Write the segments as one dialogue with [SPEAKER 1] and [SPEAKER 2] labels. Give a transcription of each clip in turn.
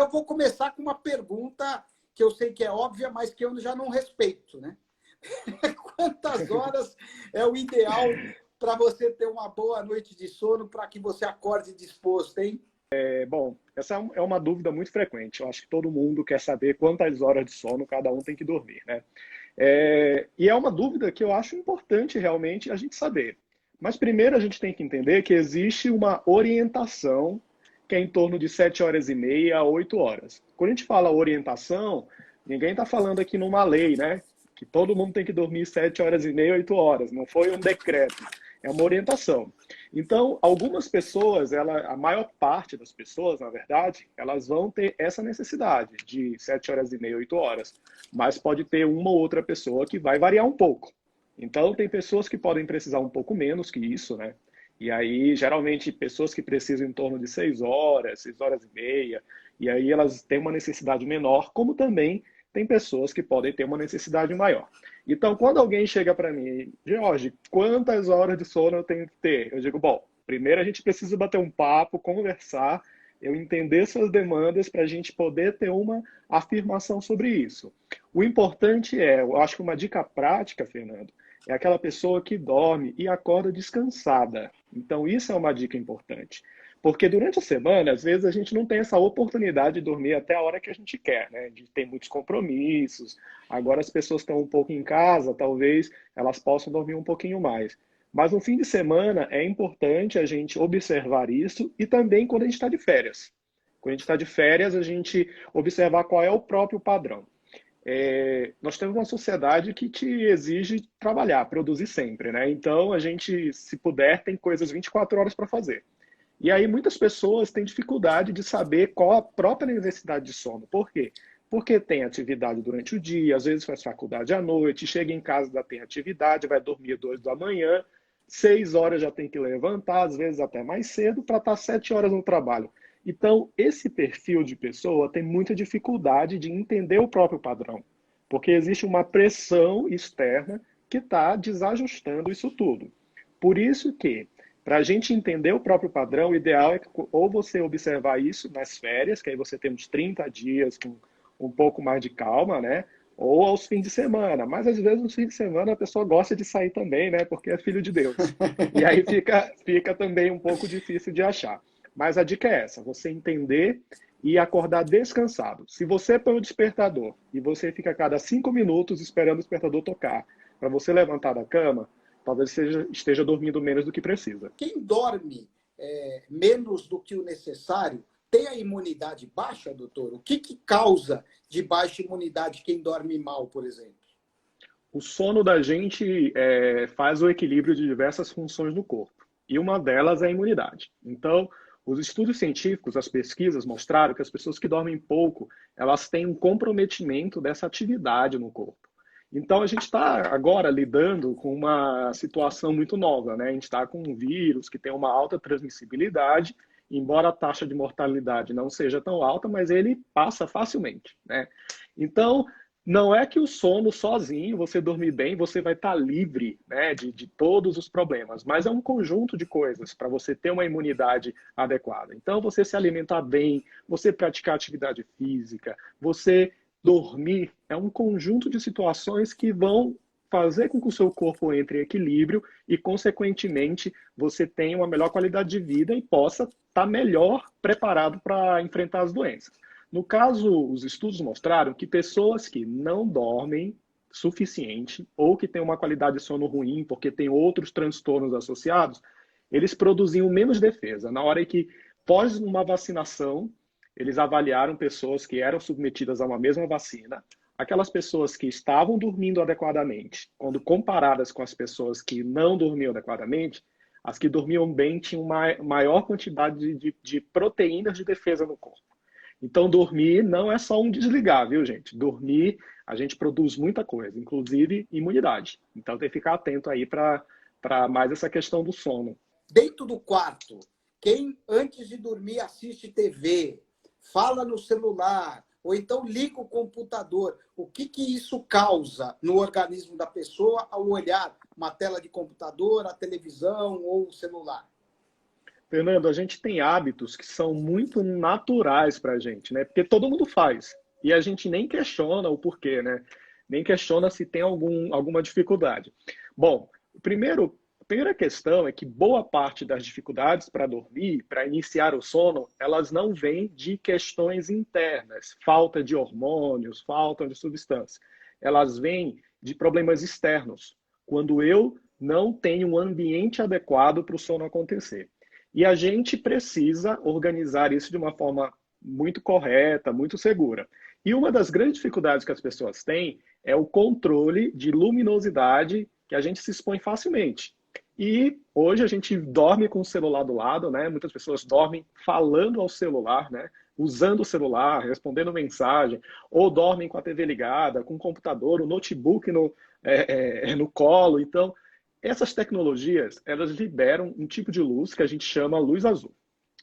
[SPEAKER 1] Eu vou começar com uma pergunta que eu sei que é óbvia, mas que eu já não respeito, né? Quantas horas é o ideal para você ter uma boa noite de sono, para que você acorde disposto, hein?
[SPEAKER 2] Bom, essa é uma dúvida muito frequente. Eu acho que todo mundo quer saber quantas horas de sono cada um tem que dormir, né? E é uma dúvida que eu acho importante realmente a gente saber. Mas primeiro a gente tem que entender que existe uma orientação que é em torno de 7 horas e meia a 8 horas. Quando a gente fala orientação, ninguém está falando aqui numa lei, né? Que todo mundo tem que dormir 7 horas e meia, 8 horas. Não foi um decreto, é uma orientação. Então, algumas pessoas, a maior parte das pessoas, na verdade, elas vão ter essa necessidade de 7 horas e meia, 8 horas. Mas pode ter uma ou outra pessoa que vai variar um pouco. Então, tem pessoas que podem precisar um pouco menos que isso, né? E aí, geralmente, pessoas que precisam em torno de 6 horas, 6 horas e meia, e aí elas têm uma necessidade menor, como também tem pessoas que podem ter uma necessidade maior. Então, quando alguém chega para mim, Jorge, quantas horas de sono eu tenho que ter? Eu digo, bom, primeiro a gente precisa bater um papo, conversar, eu entender suas demandas para a gente poder ter uma afirmação sobre isso. O importante eu acho que uma dica prática, Fernando, é aquela pessoa que dorme e acorda descansada. Então, isso é uma dica importante. Porque durante a semana, às vezes, a gente não tem essa oportunidade de dormir até a hora que a gente quer, né? De ter muitos compromissos. Agora as pessoas estão um pouco em casa, talvez elas possam dormir um pouquinho mais. Mas no fim de semana é importante a gente observar isso e também quando a gente está de férias. Quando a gente está de férias, a gente observar qual é o próprio padrão. Nós temos uma sociedade que te exige trabalhar, produzir sempre, né? Então, a gente, se puder, tem coisas 24 horas para fazer. E aí, muitas pessoas têm dificuldade de saber qual a própria necessidade de sono. Por quê? Porque tem atividade durante o dia, às vezes faz faculdade à noite, chega em casa, já tem atividade, vai dormir 2 da manhã, 6 horas já tem que levantar, às vezes até mais cedo, para estar 7 horas no trabalho. Então, esse perfil de pessoa tem muita dificuldade de entender o próprio padrão, porque existe uma pressão externa que está desajustando isso tudo. Por isso que, para a gente entender o próprio padrão, o ideal é que ou você observar isso nas férias, que aí você tem uns 30 dias com um pouco mais de calma, né? Ou aos fins de semana. Mas às vezes nos fins de semana a pessoa gosta de sair também, né? Porque é filho de Deus. E aí fica também um pouco difícil de achar. Mas a dica é essa, você entender e acordar descansado. Se você põe o despertador e você fica a cada 5 minutos esperando o despertador tocar para você levantar da cama, talvez esteja dormindo menos do que precisa.
[SPEAKER 1] Quem dorme menos do que o necessário tem a imunidade baixa, doutor? O que causa de baixa imunidade quem dorme mal, por exemplo?
[SPEAKER 2] O sono da gente faz o equilíbrio de diversas funções do corpo. E uma delas é a imunidade. Então, os estudos científicos, as pesquisas mostraram que as pessoas que dormem pouco, elas têm um comprometimento dessa atividade no corpo. Então, a gente está agora lidando com uma situação muito nova, né? A gente está com um vírus que tem uma alta transmissibilidade, embora a taxa de mortalidade não seja tão alta, mas ele passa facilmente, né? Então, não é que o sono sozinho, você dormir bem, você vai estar livre, né, de todos os problemas, mas é um conjunto de coisas para você ter uma imunidade adequada. Então, você se alimentar bem, você praticar atividade física, você dormir, é um conjunto de situações que vão fazer com que o seu corpo entre em equilíbrio e, consequentemente, você tenha uma melhor qualidade de vida e possa estar melhor preparado para enfrentar as doenças. No caso, os estudos mostraram que pessoas que não dormem suficiente ou que têm uma qualidade de sono ruim porque tem outros transtornos associados, eles produziam menos defesa. Na hora que, pós uma vacinação, eles avaliaram pessoas que eram submetidas a uma mesma vacina, aquelas pessoas que estavam dormindo adequadamente, quando comparadas com as pessoas que não dormiam adequadamente, as que dormiam bem tinham uma maior quantidade de proteínas de defesa no corpo. Então, dormir não é só um desligar, viu, gente? Dormir, a gente produz muita coisa, inclusive imunidade. Então, tem que ficar atento aí para mais essa questão do sono.
[SPEAKER 1] Dentro do quarto, quem antes de dormir assiste TV, fala no celular, ou então liga o computador, o que isso causa no organismo da pessoa ao olhar uma tela de computador, a televisão ou o celular?
[SPEAKER 2] Fernando, a gente tem hábitos que são muito naturais para a gente, né? Porque todo mundo faz. E a gente nem questiona o porquê, né? Nem questiona se tem alguma dificuldade. Bom, a primeira questão é que boa parte das dificuldades para dormir, para iniciar o sono, elas não vêm de questões internas, falta de hormônios, falta de substância. Elas vêm de problemas externos, quando eu não tenho um ambiente adequado para o sono acontecer. E a gente precisa organizar isso de uma forma muito correta, muito segura. E uma das grandes dificuldades que as pessoas têm é o controle de luminosidade que a gente se expõe facilmente. E hoje a gente dorme com o celular do lado, né? Muitas pessoas dormem falando ao celular, né? Usando o celular, respondendo mensagem, ou dormem com a TV ligada, com o computador, o notebook no colo. Então, essas tecnologias, elas liberam um tipo de luz que a gente chama luz azul,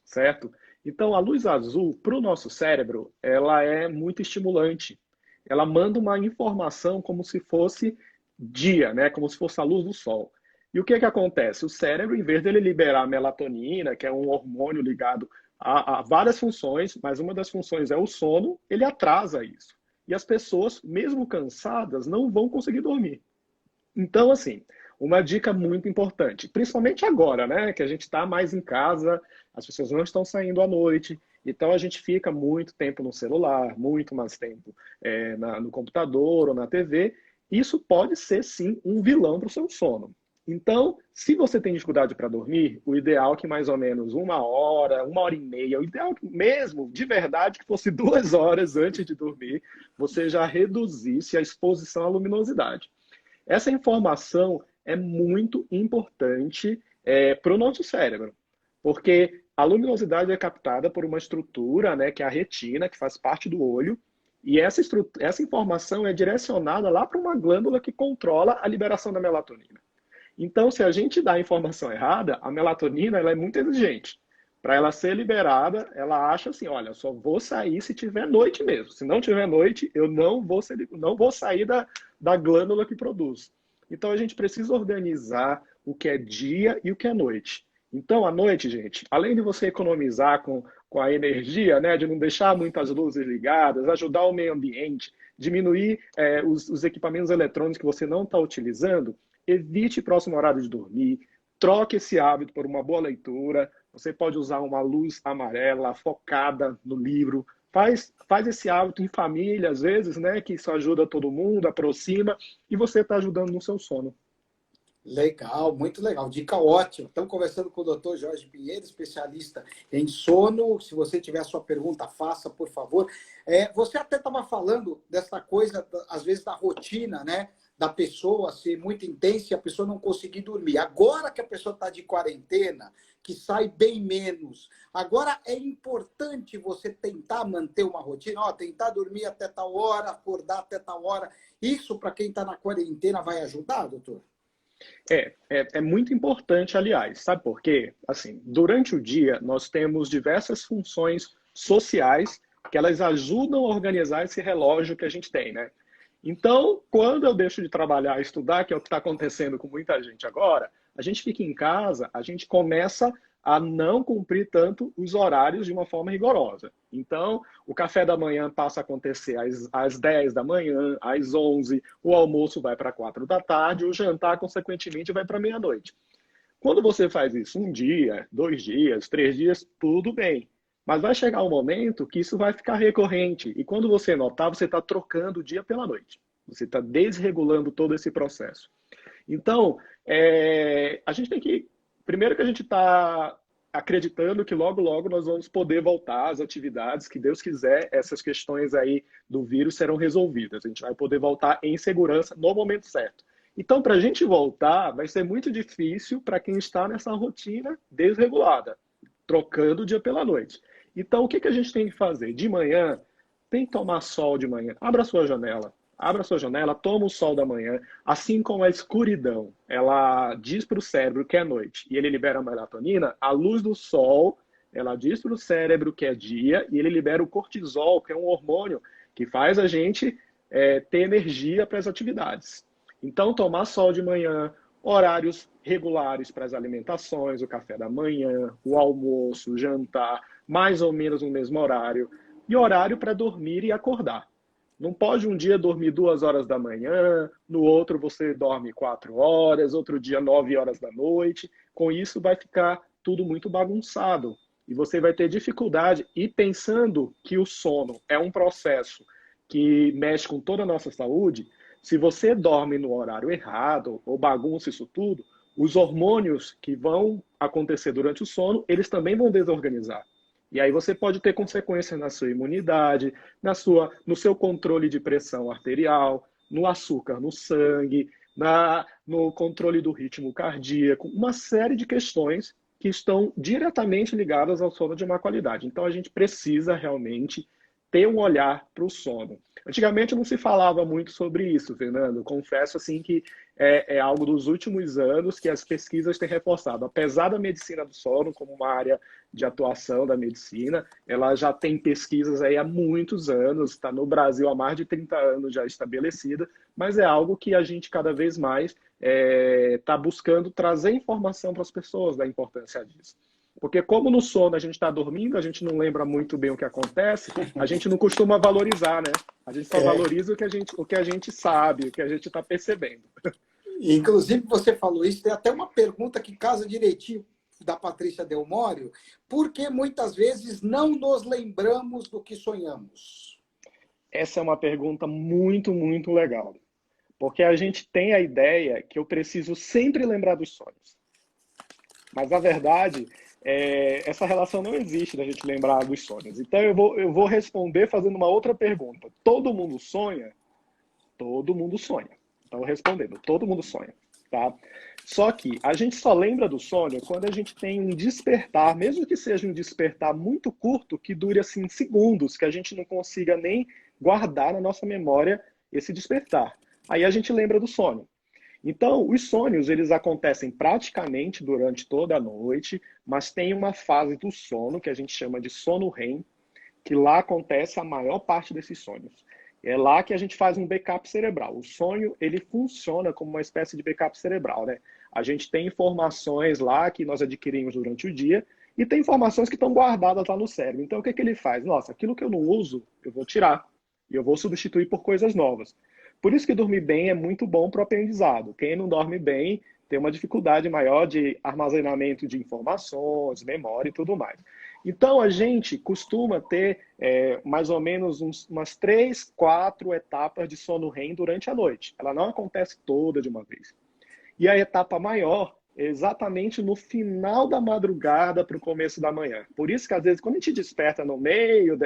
[SPEAKER 2] certo? Então, a luz azul, para o nosso cérebro, ela é muito estimulante. Ela manda uma informação como se fosse dia, né? Como se fosse a luz do sol. E o que que acontece? O cérebro, em vez dele liberar a melatonina, que é um hormônio ligado a várias funções, mas uma das funções é o sono, ele atrasa isso. E as pessoas, mesmo cansadas, não vão conseguir dormir. Então, assim, uma dica muito importante, principalmente agora, né, que a gente está mais em casa, as pessoas não estão saindo à noite, então a gente fica muito tempo no celular, muito mais tempo no computador ou na TV. Isso pode ser, sim, um vilão para o seu sono. Então, se você tem dificuldade para dormir, o ideal é que mais ou menos uma hora e meia, o ideal mesmo, de verdade, que fosse 2 horas antes de dormir, você já reduzisse a exposição à luminosidade. Essa informação é muito importante para o nosso cérebro, porque a luminosidade é captada por uma estrutura, né, que é a retina, que faz parte do olho, e essa informação é direcionada lá para uma glândula que controla a liberação da melatonina. Então, se a gente dá a informação errada, a melatonina ela é muito exigente. Para ela ser liberada, ela acha assim, olha, só vou sair se tiver noite mesmo. Se não tiver noite, eu não vou sair da glândula que produz. Então, a gente precisa organizar o que é dia e o que é noite. Então, à noite, gente, além de você economizar com a energia, né, de não deixar muitas luzes ligadas, ajudar o meio ambiente, diminuir os equipamentos eletrônicos que você não está utilizando, evite próximo horário de dormir, troque esse hábito por uma boa leitura. Você pode usar uma luz amarela focada no livro. Faz esse hábito em família, às vezes, né? Que isso ajuda todo mundo, aproxima, e você está ajudando no seu sono.
[SPEAKER 1] Legal, muito legal. Dica ótima. Estamos conversando com o Dr. Jorge Pinheiro, especialista em sono. Se você tiver a sua pergunta, faça, por favor. Você até estava falando dessa coisa, às vezes, da rotina, né? Da pessoa ser muito intensa e a pessoa não conseguir dormir. Agora que a pessoa está de quarentena, que sai bem menos, agora é importante você tentar manter uma rotina, tentar dormir até tal hora, acordar até tal hora. Isso, para quem está na quarentena, vai ajudar, doutor?
[SPEAKER 2] É muito importante, aliás. Sabe por quê? Assim, durante o dia, nós temos diversas funções sociais que elas ajudam a organizar esse relógio que a gente tem, né? Então, quando eu deixo de trabalhar e estudar, que é o que está acontecendo com muita gente agora, a gente fica em casa, a gente começa a não cumprir tanto os horários de uma forma rigorosa. Então, o café da manhã passa a acontecer às 10 da manhã, às 11, o almoço vai para 4 da tarde, o jantar, consequentemente, vai para meia-noite. Quando você faz isso um dia, 2 dias, 3 dias, tudo bem. Mas vai chegar um momento que isso vai ficar recorrente. E quando você notar, você está trocando o dia pela noite. Você está desregulando todo esse processo. Então, a gente tem que... Primeiro que a gente está acreditando que logo, logo nós vamos poder voltar às atividades, que Deus quiser, essas questões aí do vírus serão resolvidas. A gente vai poder voltar em segurança no momento certo. Então, para a gente voltar, vai ser muito difícil para quem está nessa rotina desregulada, trocando o dia pela noite. Então, o que a gente tem que fazer? De manhã, tem que tomar sol de manhã. Abra a sua janela, toma o sol da manhã, assim como a escuridão, ela diz para o cérebro que é noite e ele libera a melatonina, a luz do sol, ela diz para o cérebro que é dia e ele libera o cortisol, que é um hormônio que faz a gente ter energia para as atividades. Então, tomar sol de manhã horários regulares para as alimentações, o café da manhã, o almoço, o jantar, mais ou menos no mesmo horário, e horário para dormir e acordar. Não pode um dia dormir 2 horas da manhã, no outro você dorme 4 horas, outro dia 9 horas da noite. Com isso vai ficar tudo muito bagunçado. E você vai ter dificuldade. E pensando que o sono é um processo que mexe com toda a nossa saúde, se você dorme no horário errado ou bagunça isso tudo, os hormônios que vão acontecer durante o sono, eles também vão desorganizar. E aí você pode ter consequências na sua imunidade, no seu controle de pressão arterial, no açúcar no sangue, no controle do ritmo cardíaco, uma série de questões que estão diretamente ligadas ao sono de má qualidade. Então a gente precisa realmente ter um olhar para o sono. Antigamente não se falava muito sobre isso, Fernando. Confesso assim que é algo dos últimos anos que as pesquisas têm reforçado. Apesar da medicina do sono como uma área de atuação da medicina, ela já tem pesquisas aí há muitos anos, está no Brasil há mais de 30 anos já estabelecida, mas é algo que a gente cada vez mais está buscando trazer informação para as pessoas da importância disso. Porque como no sono a gente está dormindo, a gente não lembra muito bem o que acontece, a gente não costuma valorizar, né? A gente só valoriza o que a gente sabe, o que a gente está percebendo.
[SPEAKER 1] Inclusive, você falou isso, tem até uma pergunta que casa direitinho da Patrícia Delmório, porque muitas vezes não nos lembramos do que sonhamos?
[SPEAKER 2] Essa é uma pergunta muito, muito legal. Porque a gente tem a ideia que eu preciso sempre lembrar dos sonhos. Mas, na verdade, essa relação não existe da gente lembrar dos sonhos. Então, eu vou responder fazendo uma outra pergunta. Todo mundo sonha? Todo mundo sonha. Então, respondendo, todo mundo sonha. Tá? Só que a gente só lembra do sonho quando a gente tem um despertar, mesmo que seja um despertar muito curto, que dure assim segundos, que a gente não consiga nem guardar na nossa memória esse despertar. Aí a gente lembra do sonho. Então, os sonhos, eles acontecem praticamente durante toda a noite, mas tem uma fase do sono que a gente chama de sono REM, que lá acontece a maior parte desses sonhos. É lá que a gente faz um backup cerebral. O sonho, ele funciona como uma espécie de backup cerebral, né? A gente tem informações lá que nós adquirimos durante o dia e tem informações que estão guardadas lá no cérebro. Então, o que ele faz? Nossa, aquilo que eu não uso, eu vou tirar. E eu vou substituir por coisas novas. Por isso que dormir bem é muito bom para o aprendizado. Quem não dorme bem tem uma dificuldade maior de armazenamento de informações, memória e tudo mais. Então, a gente costuma ter mais ou menos umas 3, 4 etapas de sono REM durante a noite. Ela não acontece toda de uma vez. E a etapa maior é exatamente no final da madrugada para o começo da manhã. Por isso que, às vezes, quando a gente desperta no meio,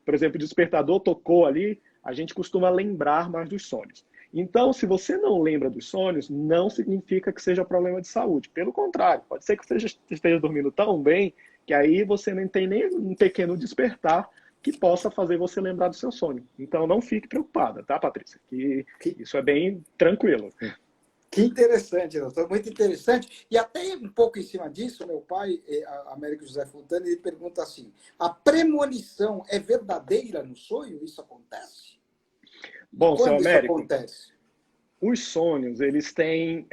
[SPEAKER 2] por exemplo, o despertador tocou ali, a gente costuma lembrar mais dos sonhos. Então, se você não lembra dos sonhos, não significa que seja problema de saúde. Pelo contrário, pode ser que você esteja dormindo tão bem que aí você não tem nem um pequeno despertar que possa fazer você lembrar do seu sonho. Então, não fique preocupada, tá, Patrícia? Que isso é bem tranquilo.
[SPEAKER 1] Que interessante, doutor, muito interessante. E até um pouco em cima disso, meu pai, Américo José Fontana, ele pergunta assim, a premonição é verdadeira no sonho? Isso acontece?
[SPEAKER 2] Bom, seu
[SPEAKER 1] Quando isso
[SPEAKER 2] Américo,
[SPEAKER 1] acontece?
[SPEAKER 2] os sonhos, eles têm,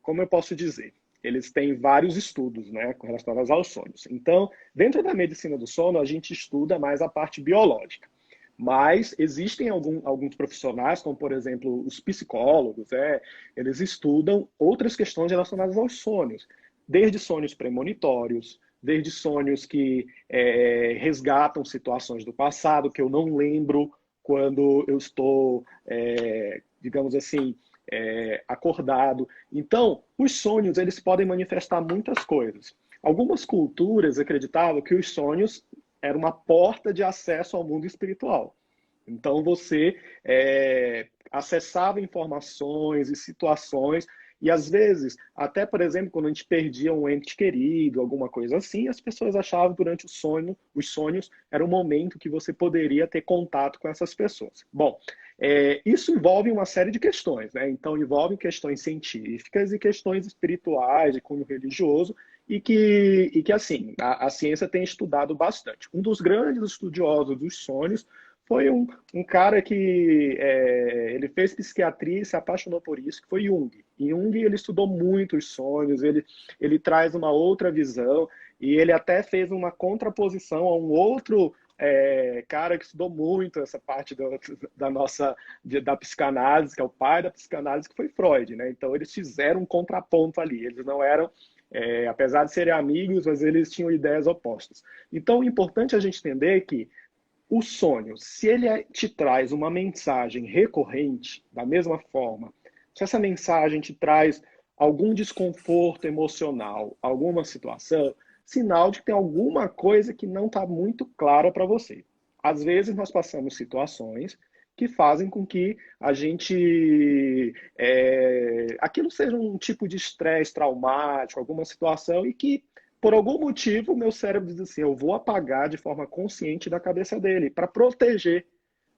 [SPEAKER 2] como eu posso dizer, eles têm vários estudos, né, com relação aos sonhos. Então, dentro da medicina do sono, a gente estuda mais a parte biológica. Mas existem alguns profissionais, como, por exemplo, os psicólogos, eles estudam outras questões relacionadas aos sonhos. Desde sonhos premonitórios, desde sonhos que resgatam situações do passado, que eu não lembro quando eu estou, digamos assim, acordado. Então, os sonhos, eles podem manifestar muitas coisas. Algumas culturas acreditavam que os sonhos era uma porta de acesso ao mundo espiritual. Então você acessava informações e situações, e às vezes, até por exemplo, quando a gente perdia um ente querido, alguma coisa assim, as pessoas achavam durante o sonho, os sonhos, era um momento que você poderia ter contato com essas pessoas. Bom, isso envolve uma série de questões, né? Então envolve questões científicas e questões espirituais, de cunho religioso, e que assim, a ciência tem estudado bastante. Um dos grandes estudiosos dos sonhos foi um cara que ele fez psiquiatria e se apaixonou por isso, que foi Jung. E Jung, ele estudou muito os sonhos, ele traz uma outra visão, e ele até fez uma contraposição a um outro cara que estudou muito essa parte da psicanálise, que é o pai da psicanálise, que foi Freud, né? Então, eles fizeram um contraponto ali. Eles não eram, apesar de serem amigos, mas eles tinham ideias opostas. Então, o importante é a gente entender que o sonho, se ele te traz uma mensagem recorrente, da mesma forma, se essa mensagem te traz algum desconforto emocional, alguma situação, sinal de que tem alguma coisa que não está muito clara para você. Às vezes nós passamos situações que fazem com que a gente aquilo seja um tipo de estresse traumático, alguma situação, e que por algum motivo o meu cérebro diz assim, eu vou apagar de forma consciente da cabeça dele para proteger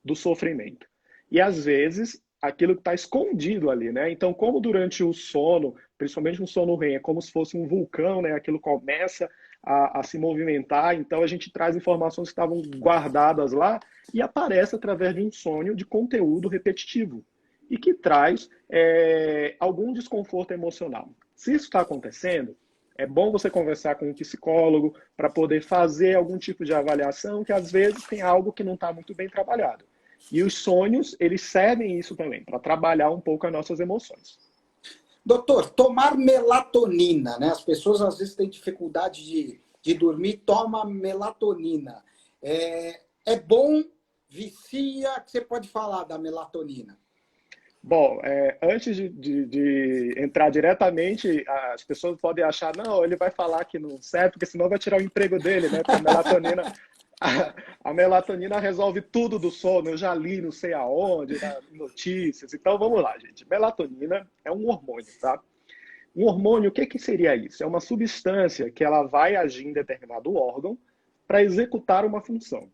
[SPEAKER 2] do sofrimento. E às vezes aquilo que está escondido ali, né? Então, como durante o sono, principalmente no sono REM, é como se fosse um vulcão, né? Aquilo começa a se movimentar, então a gente traz informações que estavam guardadas lá e aparece através de um sonho de conteúdo repetitivo e que traz algum desconforto emocional. Se isso está acontecendo, é bom você conversar com um psicólogo para poder fazer algum tipo de avaliação, que às vezes tem algo que não está muito bem trabalhado. E os sonhos, eles servem isso também, para trabalhar um pouco as nossas emoções.
[SPEAKER 1] Doutor, tomar melatonina, né? As pessoas às vezes têm dificuldade de dormir, toma melatonina. É bom, vicia, o que você pode falar da melatonina?
[SPEAKER 2] Bom, antes de entrar diretamente, as pessoas podem achar, não, ele vai falar que não serve, porque senão vai tirar o emprego dele, né? Porque a melatonina, a melatonina resolve tudo do sono, eu já li não sei aonde, notícias. Então vamos lá, gente. Melatonina é um hormônio, tá? Um hormônio, o que que seria isso? É uma substância que ela vai agir em determinado órgão para executar uma função.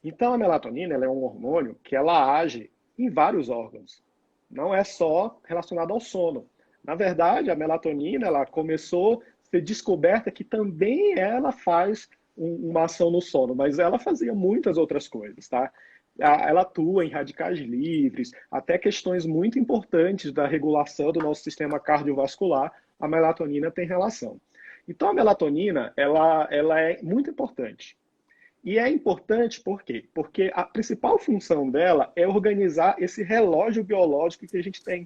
[SPEAKER 2] Então a melatonina ela é um hormônio que ela age em vários órgãos. Não é só relacionado ao sono. Na verdade, a melatonina ela começou a ser descoberta que também ela faz uma ação no sono, mas ela fazia muitas outras coisas, tá? Ela atua em radicais livres, até questões muito importantes da regulação do nosso sistema cardiovascular, a melatonina tem relação. Então, a melatonina, ela é muito importante. E é importante por quê? Porque a principal função dela é organizar esse relógio biológico que a gente tem.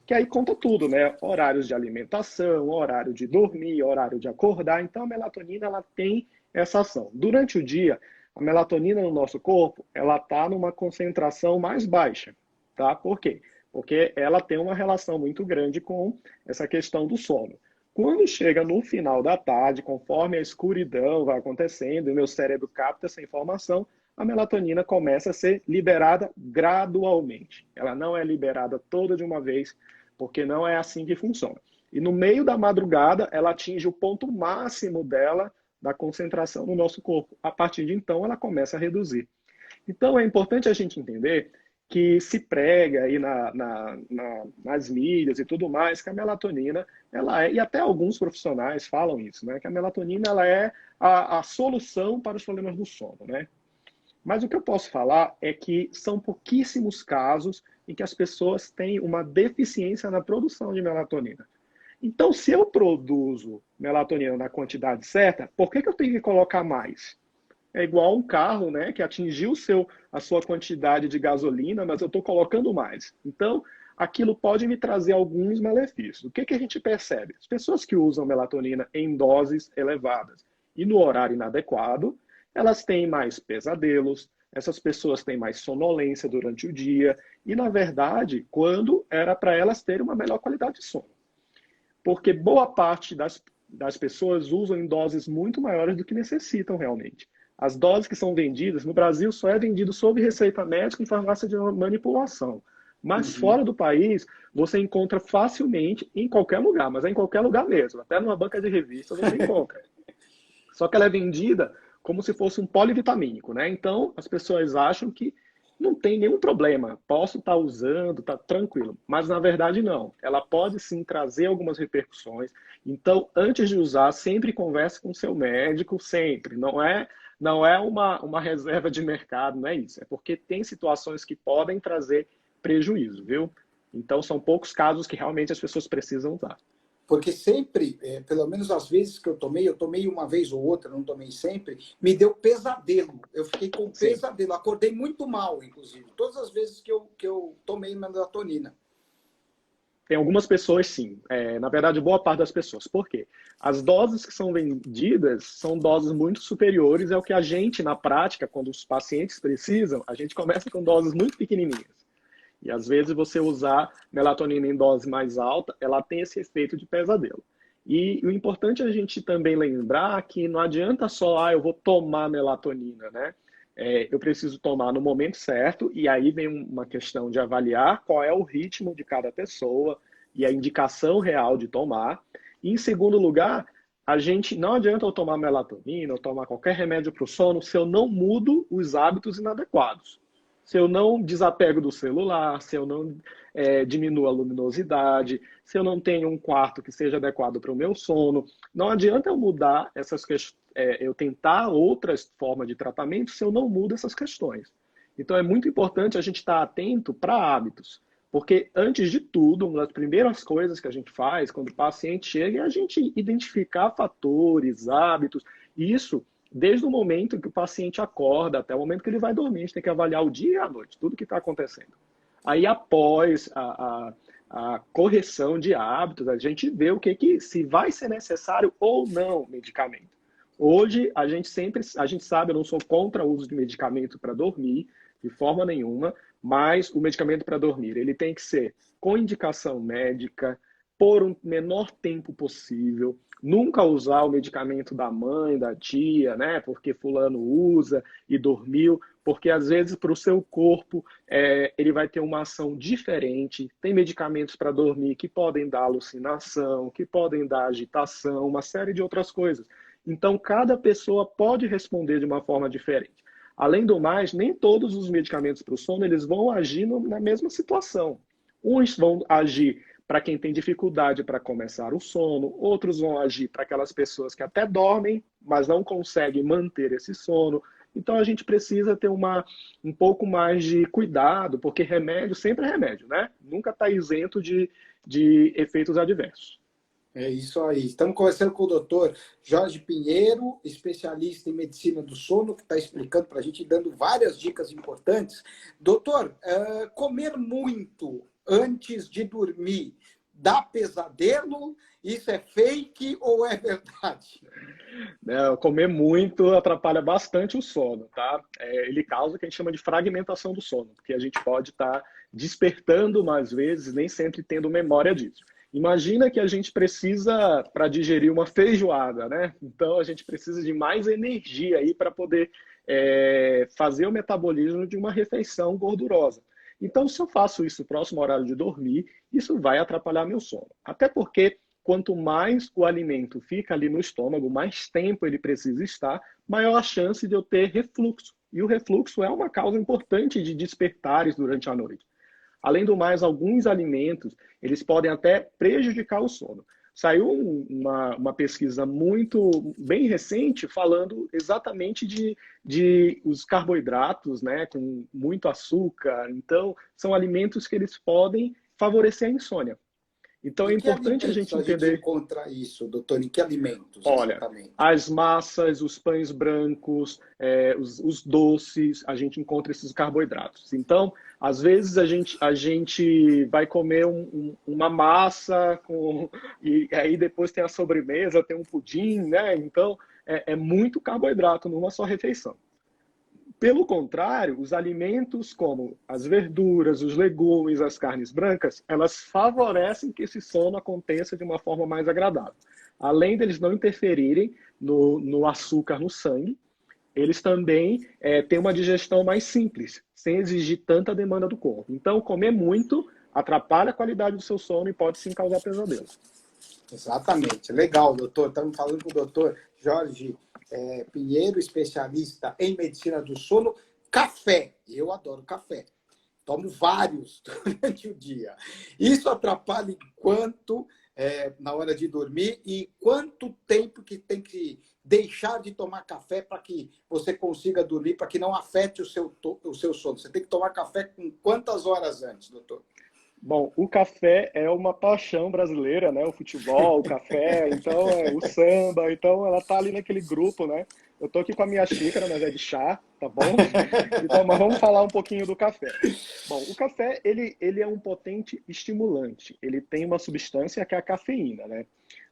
[SPEAKER 2] Que aí conta tudo, né? Horários de alimentação, horário de dormir, horário de acordar. Então, a melatonina ela tem essa ação. Durante o dia, a melatonina no nosso corpo, ela está numa concentração mais baixa, tá? Por quê? Porque ela tem uma relação muito grande com essa questão do sono. Quando chega no final da tarde, conforme a escuridão vai acontecendo e meu cérebro capta essa informação, a melatonina começa a ser liberada gradualmente. Ela não é liberada toda de uma vez, porque não é assim que funciona. E no meio da madrugada, ela atinge o ponto máximo dela, da concentração no nosso corpo. A partir de então, ela começa a reduzir. Então, é importante a gente entender que se prega aí nas mídias e tudo mais, que a melatonina, ela e até alguns profissionais falam isso, né? Que a melatonina ela é a solução para os problemas do sono, né? Mas o que eu posso falar é que são pouquíssimos casos em que as pessoas têm uma deficiência na produção de melatonina. Então, se eu produzo melatonina na quantidade certa, por que eu tenho que colocar mais? É igual um carro, né, que atingiu a sua quantidade de gasolina, mas eu estou colocando mais. Então, aquilo pode me trazer alguns malefícios. O que a gente percebe? As pessoas que usam melatonina em doses elevadas e no horário inadequado, elas têm mais pesadelos, essas pessoas têm mais sonolência durante o dia, e, na verdade, quando era para elas terem uma melhor qualidade de sono. Porque boa parte das pessoas usam em doses muito maiores do que necessitam realmente. As doses que são vendidas, no Brasil só é vendido sob receita médica em farmácia de manipulação. Mas fora do país, você encontra facilmente em qualquer lugar, mas é em qualquer lugar mesmo. Até numa banca de revista você encontra. Só que ela é vendida como se fosse um polivitamínico, né? Então, as pessoas acham que não tem nenhum problema, posso estar usando, está tranquilo. Mas, na verdade, não. Ela pode, sim, trazer algumas repercussões. Então, antes de usar, sempre converse com o seu médico, sempre. Não é uma reserva de mercado, não é isso. É porque tem situações que podem trazer prejuízo, viu? Então, são poucos casos que realmente as pessoas precisam usar.
[SPEAKER 1] Porque sempre, pelo menos as vezes que eu tomei uma vez ou outra, não tomei sempre, me deu pesadelo. Eu fiquei com
[SPEAKER 2] Sim.
[SPEAKER 1] pesadelo, acordei muito mal, inclusive, todas as vezes que eu tomei melatonina.
[SPEAKER 2] Tem algumas pessoas, sim. Na verdade, boa parte das pessoas. Por quê? As doses que são vendidas são doses muito superiores ao que a gente, na prática, quando os pacientes precisam, a gente começa com doses muito pequenininhas. E às vezes você usar melatonina em dose mais alta, ela tem esse efeito de pesadelo. E o importante é a gente também lembrar que não adianta só, eu vou tomar melatonina, né? Eu preciso tomar no momento certo, e aí vem uma questão de avaliar qual é o ritmo de cada pessoa e a indicação real de tomar. E em segundo lugar, a gente não adianta eu tomar melatonina ou tomar qualquer remédio para o sono se eu não mudo os hábitos inadequados. Se eu não desapego do celular, se eu não diminuo a luminosidade, se eu não tenho um quarto que seja adequado para o meu sono, não adianta eu mudar essas questões, eu tentar outras formas de tratamento se eu não mudo essas questões. Então é muito importante a gente estar atento para hábitos, porque antes de tudo, uma das primeiras coisas que a gente faz quando o paciente chega é a gente identificar fatores, hábitos, e isso desde o momento que o paciente acorda até o momento que ele vai dormir. A gente tem que avaliar o dia e a noite, tudo que está acontecendo. Aí, após a correção de hábitos, a gente vê o que se vai ser necessário ou não medicamento. Hoje, a gente sabe, eu não sou contra o uso de medicamento para dormir, de forma nenhuma, mas o medicamento para dormir, ele tem que ser com indicação médica, por um menor tempo possível, nunca usar o medicamento da mãe, da tia, né? Porque fulano usa e dormiu, porque às vezes para o seu corpo ele vai ter uma ação diferente. Tem medicamentos para dormir que podem dar alucinação, que podem dar agitação, uma série de outras coisas. Então, cada pessoa pode responder de uma forma diferente. Além do mais, nem todos os medicamentos para o sono eles vão agir na mesma situação. Uns vão agir para quem tem dificuldade para começar o sono, outros vão agir para aquelas pessoas que até dormem, mas não conseguem manter esse sono. Então a gente precisa ter um pouco mais de cuidado, porque remédio sempre é remédio, né? Nunca está isento de efeitos adversos.
[SPEAKER 1] É isso aí. Estamos conversando com o doutor Jorge Pinheiro, especialista em medicina do sono, que está explicando para a gente, dando várias dicas importantes. Doutor, comer muito antes de dormir dá pesadelo? Isso é fake ou é verdade?
[SPEAKER 2] Comer muito atrapalha bastante o sono, tá? Ele causa o que a gente chama de fragmentação do sono, porque a gente pode estar despertando mais vezes, nem sempre tendo memória disso. Imagina que a gente precisa, para digerir uma feijoada, né? Então a gente precisa de mais energia aí para poder fazer o metabolismo de uma refeição gordurosa. Então, se eu faço isso próximo ao horário de dormir, isso vai atrapalhar meu sono. Até porque quanto mais o alimento fica ali no estômago, mais tempo ele precisa estar, maior a chance de eu ter refluxo. E o refluxo é uma causa importante de despertares durante a noite. Além do mais, alguns alimentos, eles podem até prejudicar o sono. Saiu uma pesquisa bem recente falando exatamente de os carboidratos, né, com muito açúcar. Então, são alimentos que eles podem favorecer a insônia. Então, é importante a gente entender.
[SPEAKER 1] A gente encontra isso, doutor? Em que alimentos,
[SPEAKER 2] Olha,
[SPEAKER 1] exatamente?
[SPEAKER 2] as massas, os pães brancos, os doces, a gente encontra esses carboidratos. Então, às vezes a gente vai comer uma massa e aí depois tem a sobremesa, tem um pudim, né? Então, é muito carboidrato numa só refeição. Pelo contrário, os alimentos como as verduras, os legumes, as carnes brancas, elas favorecem que esse sono aconteça de uma forma mais agradável. Além deles não interferirem no açúcar no sangue, eles também têm uma digestão mais simples, sem exigir tanta demanda do corpo. Então, comer muito atrapalha a qualidade do seu sono e pode sim causar pesadelo.
[SPEAKER 1] Exatamente. Legal, doutor. Estamos falando com o doutor Jorge Pinheiro, especialista em medicina do sono. Café. Eu adoro café. Tomo vários durante o dia. Isso atrapalha enquanto na hora de dormir e quanto tempo que tem que deixar de tomar café para que você consiga dormir, para que não afete o seu sono? Você tem que tomar café com quantas horas antes, doutor?
[SPEAKER 2] Bom, o café é uma paixão brasileira, né? O futebol, o café, então o samba, então ela tá ali naquele grupo, né? Eu tô aqui com a minha xícara, mas é de chá, tá bom? Então, mas vamos falar um pouquinho do café. Bom, o café, ele é um potente estimulante. Ele tem uma substância que é a cafeína, né?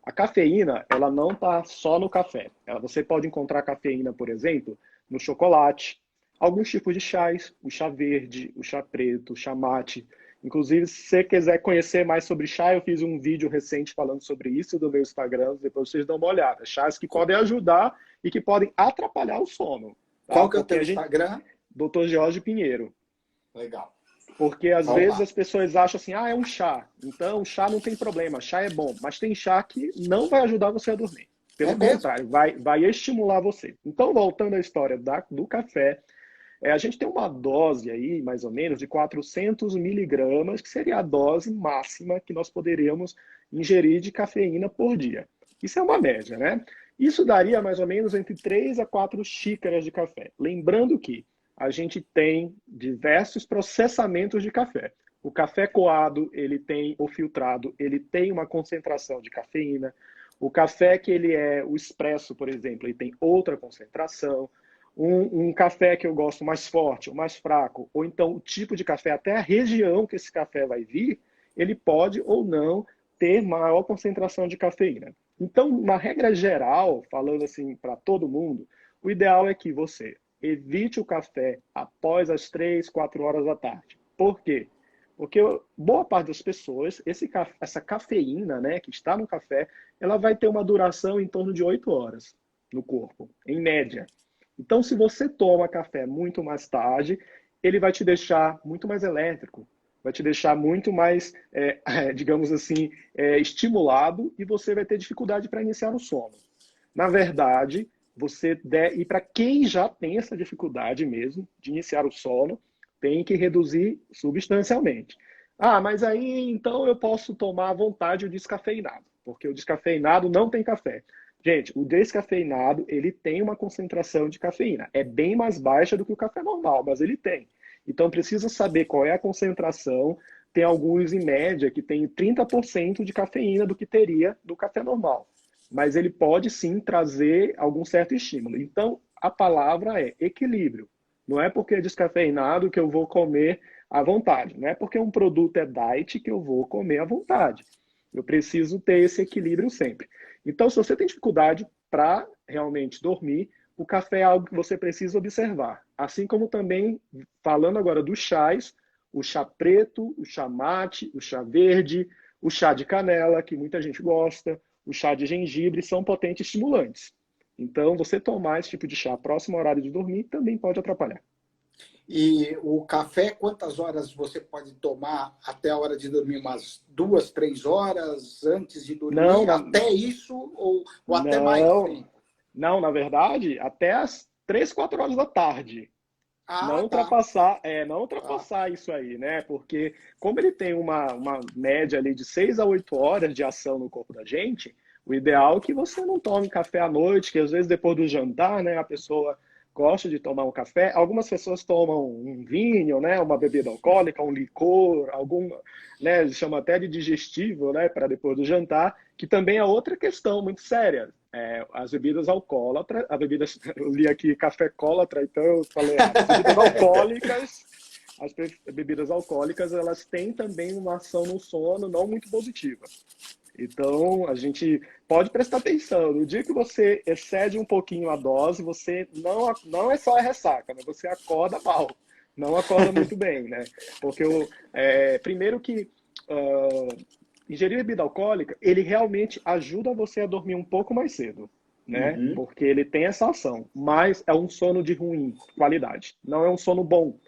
[SPEAKER 2] A cafeína, ela não tá só no café. Você pode encontrar cafeína, por exemplo, no chocolate, alguns tipos de chás, o chá verde, o chá preto, o chá mate. Inclusive, se você quiser conhecer mais sobre chá, eu fiz um vídeo recente falando sobre isso do meu Instagram, depois vocês dão uma olhada. Chás que podem ajudar e que podem atrapalhar o sono. Tá?
[SPEAKER 1] Qual que é o
[SPEAKER 2] Porque
[SPEAKER 1] teu Instagram?
[SPEAKER 2] Dr. Jorge Pinheiro.
[SPEAKER 1] Legal.
[SPEAKER 2] Porque às
[SPEAKER 1] Vamos
[SPEAKER 2] vezes
[SPEAKER 1] lá.
[SPEAKER 2] as pessoas acham assim, é um chá. Então, chá não tem problema, chá é bom. Mas tem chá que não vai ajudar você a dormir. Pelo contrário, vai estimular você. Então, voltando à história do café, a gente tem uma dose aí, mais ou menos, de 400 miligramas, que seria a dose máxima que nós poderíamos ingerir de cafeína por dia. Isso é uma média, né? Isso daria mais ou menos entre 3 a 4 xícaras de café. Lembrando que a gente tem diversos processamentos de café. O café coado, ele tem, ou filtrado, ele tem uma concentração de cafeína. O café que ele é o expresso, por exemplo, ele tem outra concentração. Um café que eu gosto mais forte ou mais fraco, ou então o tipo de café, até a região que esse café vai vir, ele pode ou não ter maior concentração de cafeína. Então, na regra geral, falando assim para todo mundo, o ideal é que você evite o café após as 3, 4 horas da tarde. Por quê? Porque boa parte das pessoas, essa cafeína, né, que está no café, ela vai ter uma duração em torno de 8 horas no corpo, em média. Então, se você toma café muito mais tarde, ele vai te deixar muito mais elétrico, vai te deixar muito mais, digamos assim, estimulado e você vai ter dificuldade para iniciar o sono. Na verdade, e para quem já tem essa dificuldade mesmo de iniciar o sono, tem que reduzir substancialmente. Mas aí então eu posso tomar à vontade o descafeinado, porque o descafeinado não tem café. Gente, o descafeinado, ele tem uma concentração de cafeína. É bem mais baixa do que o café normal, mas ele tem. Então, precisa saber qual é a concentração. Tem alguns, em média, que tem 30% de cafeína do que teria do café normal. Mas ele pode, sim, trazer algum certo estímulo. Então, a palavra é equilíbrio. Não é porque é descafeinado que eu vou comer à vontade. Não é porque um produto é diet que eu vou comer à vontade. Eu preciso ter esse equilíbrio sempre. Então, se você tem dificuldade para realmente dormir, o café é algo que você precisa observar. Assim como também, falando agora dos chás, o chá preto, o chá mate, o chá verde, o chá de canela, que muita gente gosta, o chá de gengibre, são potentes estimulantes. Então, você tomar esse tipo de chá próximo ao horário de dormir também pode atrapalhar.
[SPEAKER 1] E o café, quantas horas você pode tomar até a hora de dormir? Umas 2, 3 horas antes de dormir?
[SPEAKER 2] Não,
[SPEAKER 1] Até isso ou até mais
[SPEAKER 2] não,
[SPEAKER 1] tempo?
[SPEAKER 2] não, na verdade, até as 3, 4 horas da tarde.
[SPEAKER 1] Ah,
[SPEAKER 2] Não
[SPEAKER 1] tá.
[SPEAKER 2] ultrapassar, não
[SPEAKER 1] Tá.
[SPEAKER 2] ultrapassar isso aí, né? Porque como ele tem uma média ali de 6 a 8 horas de ação no corpo da gente, o ideal é que você não tome café à noite, que às vezes depois do jantar, né, a pessoa gosta de tomar um café. Algumas pessoas tomam um vinho, né, uma bebida alcoólica, um licor, né, eles chamam até de digestivo, né, para depois do jantar, que também é outra questão muito séria. As bebidas alcoólatras, eu li aqui café-cólatra, então eu falei errado. As bebidas alcoólicas, bebidas alcoólicas, elas têm também uma ação no sono não muito positiva. Então, a gente pode prestar atenção. No dia que você excede um pouquinho a dose, você não é só a ressaca, né? Você acorda mal, não acorda muito bem, né? Porque, primeiro que ingerir bebida alcoólica, ele realmente ajuda você a dormir um pouco mais cedo, né?
[SPEAKER 1] Uhum.
[SPEAKER 2] Porque ele tem essa ação, mas é um sono de ruim qualidade, não é um sono bom.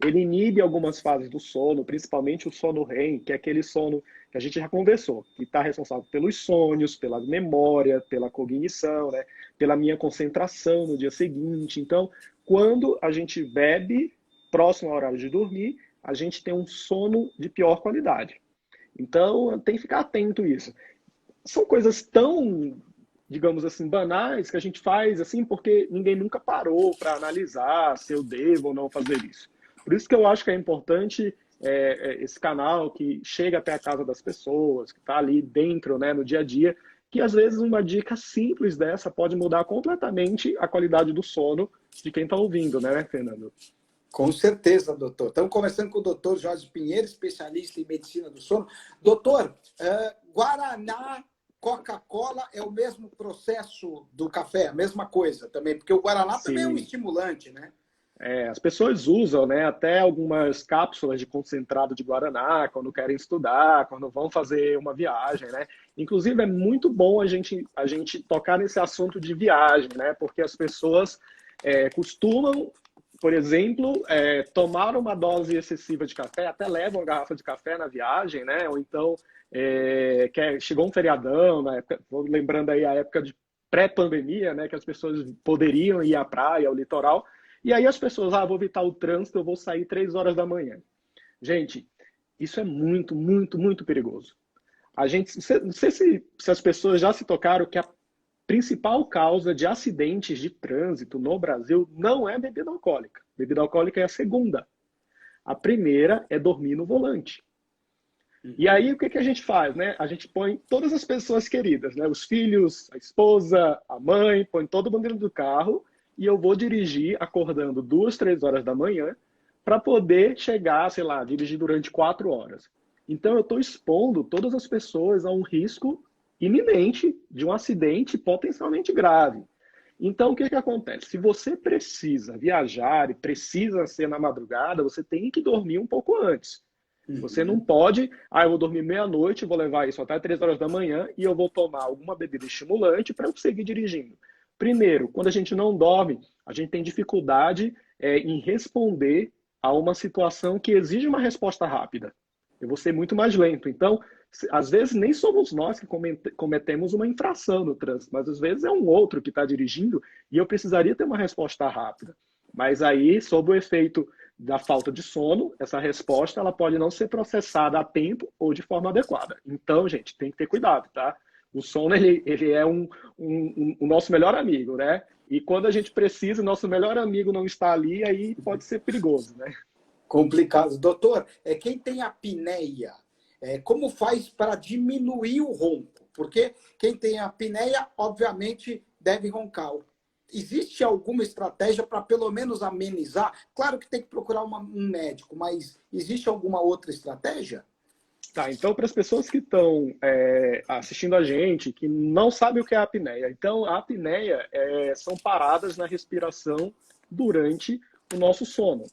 [SPEAKER 2] Ele inibe algumas fases do sono, principalmente o sono REM, que é aquele sono que a gente já conversou, que está responsável pelos sonhos, pela memória, pela cognição, né? Pela minha concentração no dia seguinte. Então, quando a gente bebe próximo ao horário de dormir, a gente tem um sono de pior qualidade. Então, tem que ficar atento a isso. São coisas tão, digamos assim, banais que a gente faz assim porque ninguém nunca parou para analisar se eu devo ou não fazer isso. Por isso que eu acho que é importante esse canal que chega até a casa das pessoas, que está ali dentro, né, no dia a dia, que às vezes uma dica simples dessa pode mudar completamente a qualidade do sono de quem está ouvindo, né, Fernando?
[SPEAKER 1] Com certeza, doutor. Estamos conversando com o doutor Jorge Pinheiro, especialista em medicina do sono. Doutor, Guaraná, Coca-Cola é o mesmo processo do café, a mesma coisa também, porque o Guaraná também é um
[SPEAKER 2] Sim.
[SPEAKER 1] estimulante, né?
[SPEAKER 2] As pessoas usam, né, até algumas cápsulas de concentrado de guaraná quando querem estudar, quando vão fazer uma viagem, né? Inclusive, é muito bom a gente tocar nesse assunto de viagem, né? Porque as pessoas costumam, por exemplo, tomar uma dose excessiva de café, até levam uma garrafa de café na viagem, né? Ou então, chegou um feriadão, né? Vou lembrando aí a época de pré-pandemia, né? Que as pessoas poderiam ir à praia, ao litoral, e aí as pessoas, vou evitar o trânsito, eu vou sair 3 horas da manhã. Gente, isso é muito, muito, muito perigoso. Não sei se as pessoas já se tocaram que a principal causa de acidentes de trânsito no Brasil não é bebida alcoólica. Bebida alcoólica é a segunda. A primeira é dormir no volante. E aí, o que a gente faz, né? A gente põe todas as pessoas queridas, né? Os filhos, a esposa, a mãe, põe todo mundo dentro do carro e eu vou dirigir acordando 2, 3 horas da manhã para poder chegar, sei lá, dirigir durante 4 horas. Então, eu estou expondo todas as pessoas a um risco iminente de um acidente potencialmente grave. Então, o que acontece? Se você precisa viajar e precisa ser na madrugada, você tem que dormir um pouco antes. Você não pode, eu vou dormir meia-noite, vou levar isso até 3 horas da manhã e eu vou tomar alguma bebida estimulante para eu seguir dirigindo. Primeiro, quando a gente não dorme, a gente tem dificuldade em responder a uma situação que exige uma resposta rápida. Eu vou ser muito mais lento. Então, às vezes nem somos nós que cometemos uma infração no trânsito, mas às vezes é um outro que está dirigindo e eu precisaria ter uma resposta rápida. Mas aí, sob o efeito da falta de sono, essa resposta ela pode não ser processada a tempo ou de forma adequada. Então, gente, tem que ter cuidado, tá? O sono, ele é o nosso melhor amigo, né? E quando a gente precisa, o nosso melhor amigo não está ali, aí pode ser perigoso, né?
[SPEAKER 1] Complicado. Doutor, quem tem apneia, como faz para diminuir o ronco? Porque quem tem apneia, obviamente, deve roncar. Existe alguma estratégia para pelo menos amenizar? Claro que tem que procurar um médico, mas existe alguma outra estratégia?
[SPEAKER 2] Tá, então para as pessoas que estão assistindo a gente, que não sabem o que é a apneia. Então, a apneia são paradas na respiração durante o nosso sono.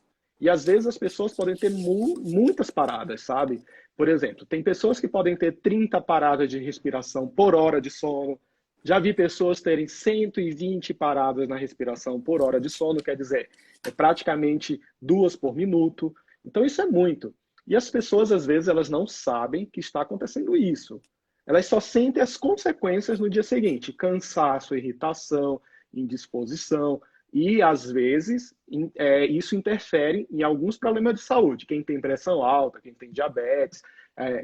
[SPEAKER 2] E às vezes as pessoas podem ter muitas paradas, sabe? Por exemplo, tem pessoas que podem ter 30 paradas de respiração por hora de sono. Já vi pessoas terem 120 paradas na respiração por hora de sono, quer dizer, é praticamente 2 por minuto. Então isso é muito. E as pessoas, às vezes, elas não sabem que está acontecendo isso. Elas só sentem as consequências no dia seguinte: cansaço, irritação, indisposição. E, às vezes, isso interfere em alguns problemas de saúde. Quem tem pressão alta, quem tem diabetes,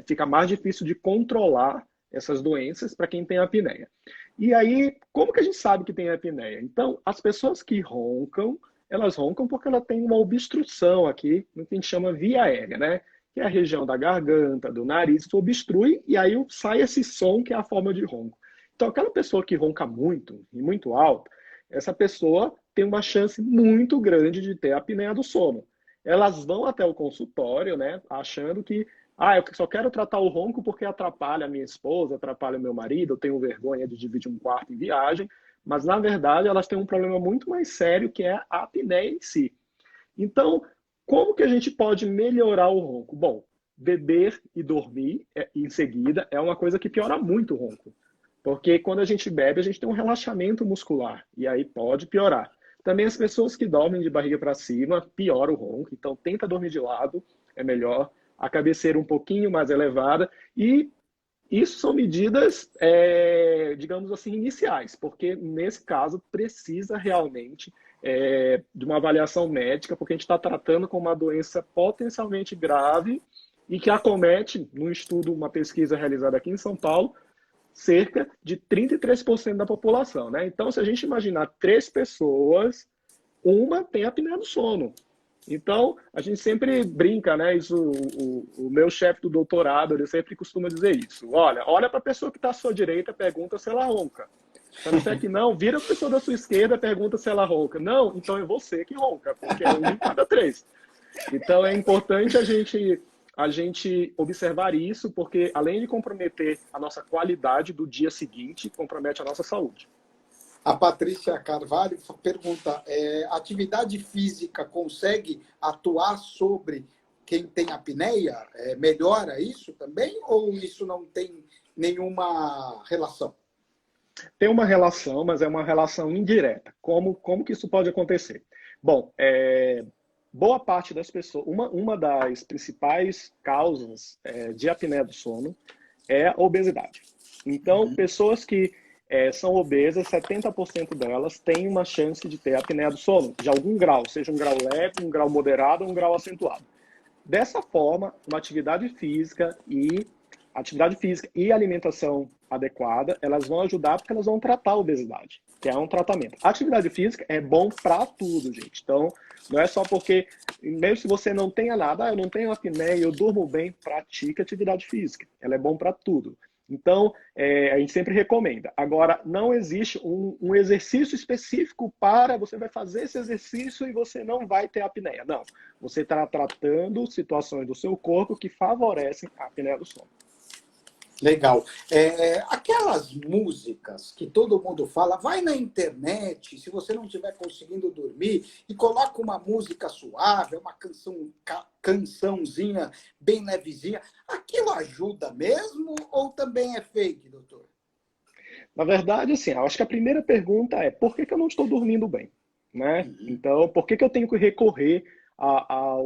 [SPEAKER 2] fica mais difícil de controlar essas doenças para quem tem apneia. E aí, como que a gente sabe que tem apneia? Então, as pessoas que roncam, elas roncam porque ela tem uma obstrução aqui, no que a gente chama via aérea, né? Que é a região da garganta, do nariz, isso obstrui e aí sai esse som que é a forma de ronco. Então, aquela pessoa que ronca muito e muito alto, essa pessoa tem uma chance muito grande de ter a apneia do sono. Elas vão até o consultório, né, achando que eu só quero tratar o ronco porque atrapalha a minha esposa, atrapalha o meu marido, eu tenho vergonha de dividir um quarto em viagem, mas na verdade elas têm um problema muito mais sério que é a apneia em si. Então, como que a gente pode melhorar o ronco? Bom, beber e dormir em seguida é uma coisa que piora muito o ronco. Porque quando a gente bebe, a gente tem um relaxamento muscular. E aí pode piorar. Também as pessoas que dormem de barriga para cima, piora o ronco. Então tenta dormir de lado, é melhor. A cabeceira um pouquinho mais elevada. E isso são medidas, digamos assim, iniciais. Porque nesse caso precisa realmente de uma avaliação médica, porque a gente está tratando com uma doença potencialmente grave e que acomete, num estudo, uma pesquisa realizada aqui em São Paulo, cerca de 33% da população, né? Então, se a gente imaginar 3 pessoas, uma tem apneia do sono. Então, a gente sempre brinca, né? Isso, o meu chefe do doutorado, ele sempre costuma dizer isso. Olha para a pessoa que está à sua direita, pergunta se ela ronca. Se ela disser que não, vira a pessoa da sua esquerda, pergunta se ela ronca. Não, então é você que ronca, porque é 1 em cada 3. Então, é importante a gente observar isso, porque além de comprometer a nossa qualidade do dia seguinte, compromete a nossa saúde.
[SPEAKER 1] A Patrícia Carvalho pergunta: atividade física consegue atuar sobre quem tem apneia? Melhora isso também? Ou isso não tem nenhuma relação?
[SPEAKER 2] Tem uma relação, mas é uma relação indireta. Como que isso pode acontecer? Bom, boa parte das pessoas, uma das principais causas de apneia do sono é a obesidade. Então, pessoas que são obesas, 70% delas têm uma chance de ter apneia do sono, de algum grau, seja um grau leve, um grau moderado ou um grau acentuado. Dessa forma, uma atividade física e alimentação adequada, elas vão ajudar porque elas vão tratar a obesidade, que é um tratamento. A atividade física é bom para tudo, gente. Então, não é só porque, mesmo se você não tenha nada, eu não tenho apneia, eu durmo bem, pratique atividade física. Ela é bom para tudo. Então, a gente sempre recomenda. Agora, não existe um exercício específico para você vai fazer esse exercício e você não vai ter apneia. Não. Você está tratando situações do seu corpo que favorecem a apneia do sono.
[SPEAKER 1] Legal. Aquelas músicas que todo mundo fala, vai na internet, se você não estiver conseguindo dormir, e coloca uma música suave, uma cançãozinha bem levezinha. Aquilo ajuda mesmo ou também é fake, doutor?
[SPEAKER 2] Na verdade, assim, eu acho que a primeira pergunta é por que eu não estou dormindo bem? Né? Então, por que eu tenho que recorrer a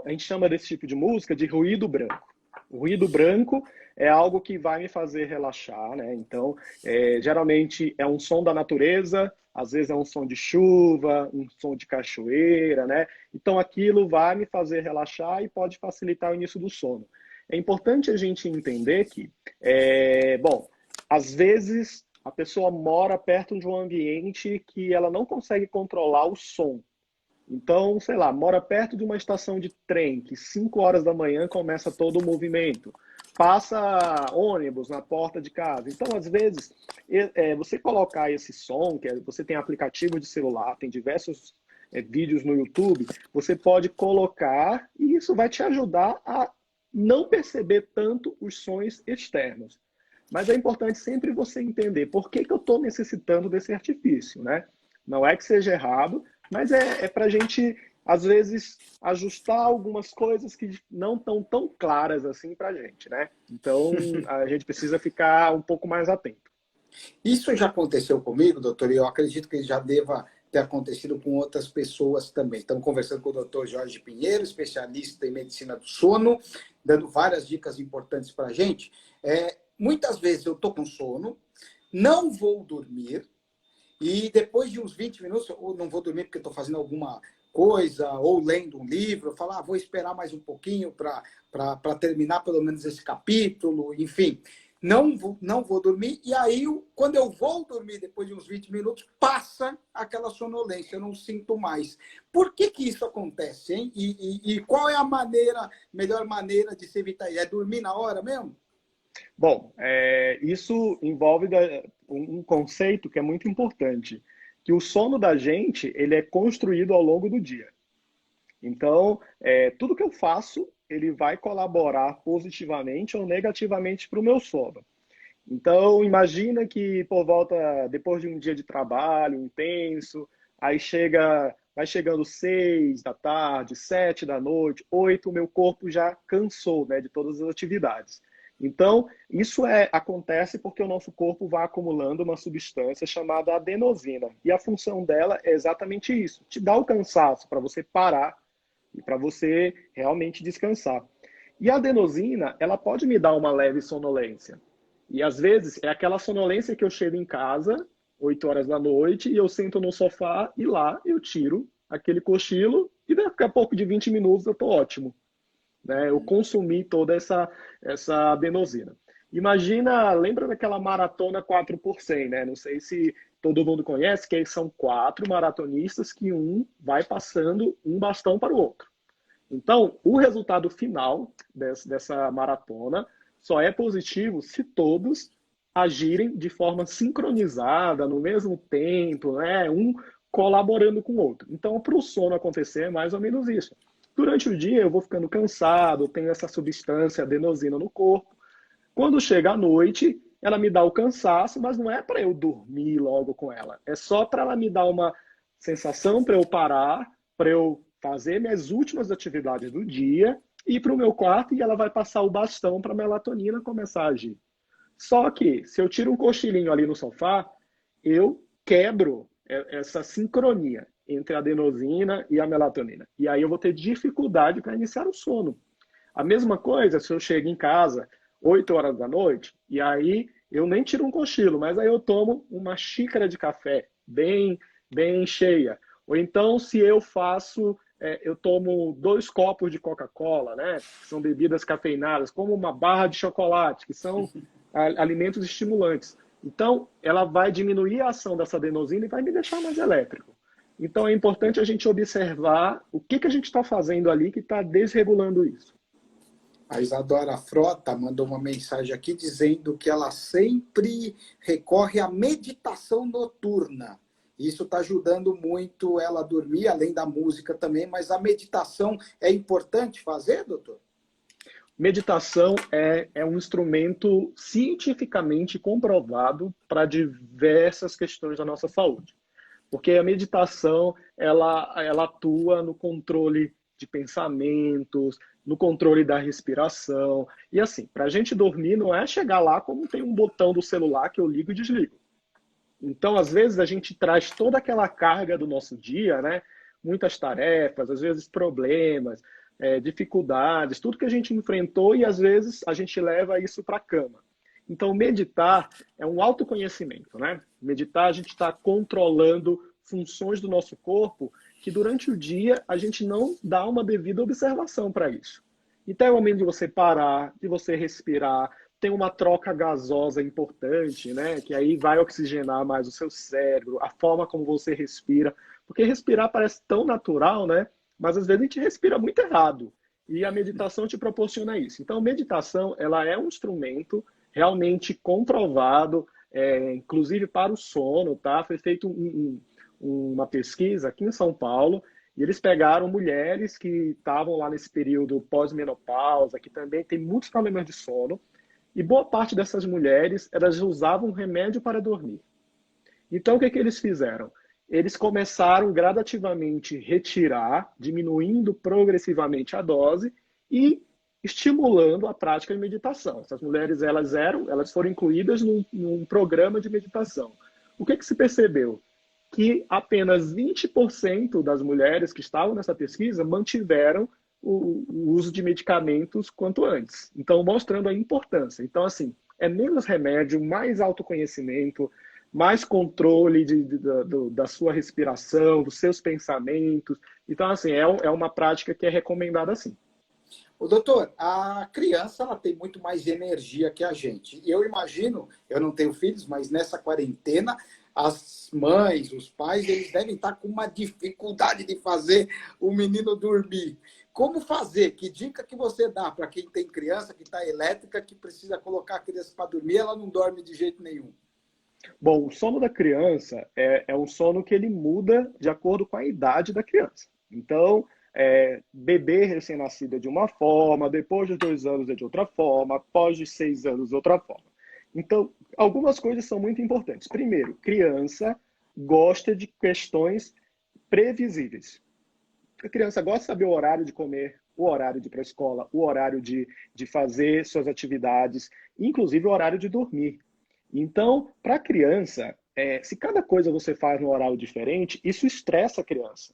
[SPEAKER 2] gente chama desse tipo de música de ruído branco. O ruído branco é algo que vai me fazer relaxar, né? Então, geralmente é um som da natureza, às vezes é um som de chuva, um som de cachoeira, né? Então, aquilo vai me fazer relaxar e pode facilitar o início do sono. É importante a gente entender que, bom, às vezes a pessoa mora perto de um ambiente que ela não consegue controlar o som. Então, sei lá, mora perto de uma estação de trem, que 5 horas da manhã começa todo o movimento. Passa ônibus na porta de casa. Então, às vezes, você colocar esse som, você tem aplicativo de celular, tem diversos vídeos no YouTube, você pode colocar e isso vai te ajudar a não perceber tanto os sons externos. Mas é importante sempre você entender por que eu estou necessitando desse artifício, né? Não é que seja errado, mas é para a gente, às vezes, ajustar algumas coisas que não estão tão claras assim para a gente, né? Então, a gente precisa ficar um pouco mais atento.
[SPEAKER 1] Isso já aconteceu comigo, doutor, e eu acredito que já deva ter acontecido com outras pessoas também. Estamos conversando com o doutor Jorge Pinheiro, especialista em medicina do sono, dando várias dicas importantes para a gente. Muitas vezes eu estou com sono, não vou dormir, e depois de uns 20 minutos, ou não vou dormir porque estou fazendo alguma coisa, ou lendo um livro, eu falo, vou esperar mais um pouquinho para terminar pelo menos esse capítulo, enfim. Não vou dormir, e aí, quando eu vou dormir, depois de uns 20 minutos, passa aquela sonolência, eu não sinto mais. Por que isso acontece, hein? E qual é a melhor maneira de se evitar? É dormir na hora mesmo?
[SPEAKER 2] Bom, isso envolve um conceito que é muito importante, que o sono da gente ele é construído ao longo do dia. Então, tudo que eu faço, ele vai colaborar positivamente ou negativamente para o meu sono. Então, imagina que por volta, depois de um dia de trabalho intenso, aí vai chegando 6 da tarde, 7 da noite, 8, o meu corpo já cansou, né, de todas as atividades. Então, isso acontece porque o nosso corpo vai acumulando uma substância chamada adenosina. E a função dela é exatamente isso, te dar o cansaço para você parar e para você realmente descansar. E a adenosina, ela pode me dar uma leve sonolência. E às vezes é aquela sonolência que eu chego em casa, 8 horas da noite, e eu sento no sofá e lá eu tiro aquele cochilo e daqui a pouco de 20 minutos eu tô ótimo. né? Eu consumi toda essa adenosina. Imagina, lembra daquela maratona 4 por 100, né? Não sei se todo mundo conhece, que são 4 maratonistas que um vai passando um bastão para o outro. Então, o resultado final dessa maratona só é positivo se todos agirem de forma sincronizada, no mesmo tempo, né? Um colaborando com o outro. Então, para o sono acontecer, é mais ou menos isso. Durante o dia, eu vou ficando cansado, tenho essa substância adenosina no corpo. Quando chega a noite, ela me dá o cansaço, mas não é para eu dormir logo com ela. É só para ela me dar uma sensação para eu parar, para eu fazer minhas últimas atividades do dia, ir para o meu quarto e ela vai passar o bastão para a melatonina começar a agir. Só que, se eu tiro um cochilinho ali no sofá, eu quebro essa sincronia entre a adenosina e a melatonina. E aí eu vou ter dificuldade para iniciar o sono. A mesma coisa se eu chego em casa 8 horas da noite, e aí eu nem tiro um cochilo, mas aí eu tomo uma xícara de café bem cheia. Ou então, se eu faço, eu tomo 2 copos de Coca-Cola, né? Que são bebidas cafeinadas, como uma barra de chocolate, que são alimentos estimulantes. Então, ela vai diminuir a ação dessa adenosina e vai me deixar mais elétrico. Então, é importante a gente observar o que a gente está fazendo ali que está desregulando isso.
[SPEAKER 1] A Isadora Frota mandou uma mensagem aqui dizendo que ela sempre recorre à meditação noturna. Isso está ajudando muito ela a dormir, além da música também, mas a meditação é importante fazer, doutor?
[SPEAKER 2] Meditação é um instrumento cientificamente comprovado para diversas questões da nossa saúde. Porque a meditação, ela atua no controle de pensamentos, no controle da respiração. E assim, para a gente dormir não é chegar lá como tem um botão do celular que eu ligo e desligo. Então, às vezes, a gente traz toda aquela carga do nosso dia, né? Muitas tarefas, às vezes problemas, dificuldades, tudo que a gente enfrentou e às vezes a gente leva isso para a cama. Então, meditar é um autoconhecimento, né? Meditar, a gente está controlando funções do nosso corpo que durante o dia a gente não dá uma devida observação para isso. Então, é o momento de você parar, de você respirar, tem uma troca gasosa importante, né? Que aí vai oxigenar mais o seu cérebro, a forma como você respira. Porque respirar parece tão natural, né? Mas às vezes a gente respira muito errado. E a meditação te proporciona isso. Então, meditação, ela é um instrumento realmente comprovado, inclusive para o sono, tá? Foi feita uma pesquisa aqui em São Paulo, e eles pegaram mulheres que estavam lá nesse período pós-menopausa, que também tem muitos problemas de sono, e boa parte dessas mulheres, elas usavam remédio para dormir. Então, o que eles fizeram? Eles começaram gradativamente a retirar, diminuindo progressivamente a dose e estimulando a prática de meditação. Essas mulheres, elas foram incluídas num programa de meditação. O que se percebeu? Que apenas 20% das mulheres que estavam nessa pesquisa mantiveram o uso de medicamentos quanto antes. Então, mostrando a importância. Então, assim, é menos remédio, mais autoconhecimento, mais controle da sua respiração, dos seus pensamentos. Então, assim, é uma prática que é recomendada assim.
[SPEAKER 1] O doutor, a criança ela tem muito mais energia que a gente. E eu imagino, eu não tenho filhos, mas nessa quarentena, as mães, os pais, eles devem estar com uma dificuldade de fazer o menino dormir. Como fazer? Que dica que você dá para quem tem criança que está elétrica, que precisa colocar a criança para dormir, ela não dorme de jeito nenhum?
[SPEAKER 2] Bom, o sono da criança é um sono que ele muda de acordo com a idade da criança. Então, bebê recém-nascido é de uma forma, depois de 2 anos é de outra forma, após de 6 anos é outra forma. Então, algumas coisas são muito importantes. Primeiro, criança gosta de questões previsíveis. A criança gosta de saber o horário de comer, o horário de ir para a escola, o horário de fazer suas atividades, inclusive o horário de dormir. Então, para a criança, se cada coisa você faz num horário diferente, isso estressa a criança.